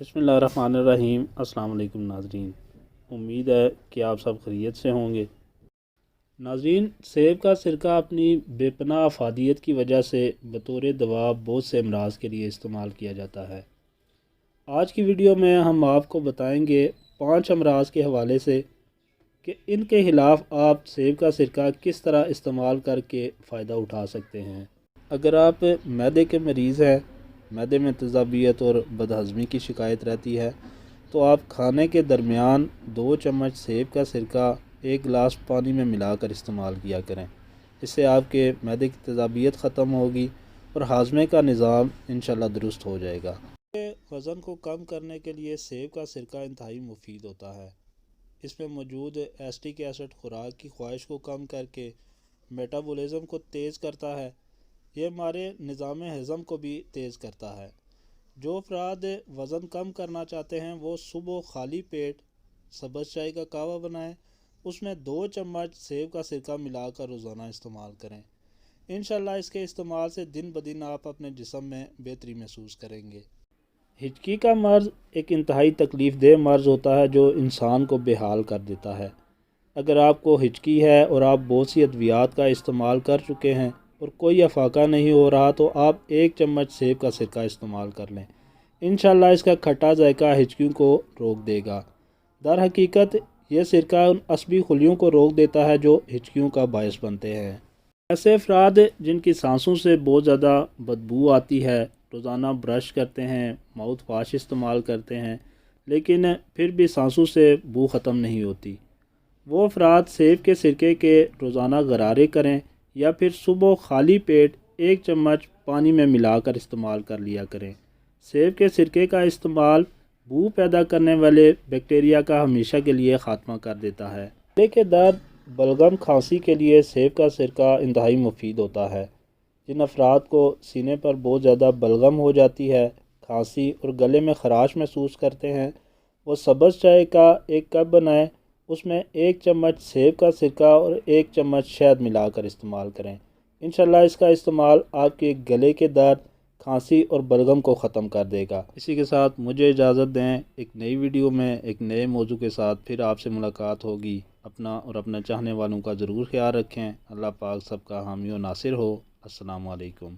بسم اللہ الرحمن الرحیم۔ السلام علیکم ناظرین، امید ہے کہ آپ سب خیریت سے ہوں گے۔ ناظرین، سیب کا سرکہ اپنی بے پناہ افادیت کی وجہ سے بطور دوا بہت سے امراض کے لیے استعمال کیا جاتا ہے۔ آج کی ویڈیو میں ہم آپ کو بتائیں گے 5 امراض کے حوالے سے کہ ان کے خلاف آپ سیب کا سرکہ کس طرح استعمال کر کے فائدہ اٹھا سکتے ہیں۔ اگر آپ معدے کے مریض ہیں، معدے میں تیزابیت اور بدہضمی کی شکایت رہتی ہے، تو آپ کھانے کے درمیان 2 چمچ سیب کا سرکہ 1 گلاس پانی میں ملا کر استعمال کیا کریں۔ اس سے آپ کے معدے کی تیزابیت ختم ہوگی اور ہاضمے کا نظام انشاءاللہ درست ہو جائے گا۔ وزن کو کم کرنے کے لیے سیب کا سرکہ انتہائی مفید ہوتا ہے۔ اس میں موجود ایسٹک ایسڈ خوراک کی خواہش کو کم کر کے میٹابولزم کو تیز کرتا ہے۔ یہ ہمارے نظام ہضم کو بھی تیز کرتا ہے۔ جو افراد وزن کم کرنا چاہتے ہیں وہ صبح خالی پیٹ سبز چائے کا قہوہ بنائیں، اس میں 2 چمچ سیب کا سرکہ ملا کر روزانہ استعمال کریں۔ انشاءاللہ اس کے استعمال سے دن بدن آپ اپنے جسم میں بہتری محسوس کریں گے۔ ہچکی کا مرض ایک انتہائی تکلیف دہ مرض ہوتا ہے جو انسان کو بے حال کر دیتا ہے۔ اگر آپ کو ہچکی ہے اور آپ بہت سی ادویات کا استعمال کر چکے ہیں اور کوئی افاقہ نہیں ہو رہا، تو آپ 1 چمچ سیب کا سرکہ استعمال کر لیں۔ انشاءاللہ اس کا کھٹا ذائقہ ہچکیوں کو روک دے گا۔ در حقیقت یہ سرکہ ان عصبی خلیوں کو روک دیتا ہے جو ہچکیوں کا باعث بنتے ہیں۔ ایسے افراد جن کی سانسوں سے بہت زیادہ بدبو آتی ہے، روزانہ برش کرتے ہیں، ماؤتھ واش استعمال کرتے ہیں، لیکن پھر بھی سانسوں سے بو ختم نہیں ہوتی، وہ افراد سیب کے سرکے کے روزانہ غرارے کریں یا پھر صبح خالی پیٹ 1 چمچ پانی میں ملا کر استعمال کر لیا کریں۔ سیب کے سرکے کا استعمال بو پیدا کرنے والے بیکٹیریا کا ہمیشہ کے لیے خاتمہ کر دیتا ہے۔ گلے کے درد، بلغم، کھانسی کے لیے سیب کا سرکہ انتہائی مفید ہوتا ہے۔ جن افراد کو سینے پر بہت زیادہ بلغم ہو جاتی ہے، کھانسی اور گلے میں خراش محسوس کرتے ہیں، وہ سبز چائے کا 1 کپ بنائیں، اس میں 1 چمچ سیب کا سرکہ اور 1 چمچ شہد ملا کر استعمال کریں۔ انشاءاللہ اس کا استعمال آپ کے گلے کے درد، کھانسی اور بلغم کو ختم کر دے گا۔ اسی کے ساتھ مجھے اجازت دیں، ایک نئی ویڈیو میں ایک نئے موضوع کے ساتھ پھر آپ سے ملاقات ہوگی۔ اپنا اور اپنا چاہنے والوں کا ضرور خیال رکھیں۔ اللہ پاک سب کا حامی و ناصر ہو۔ السلام علیکم۔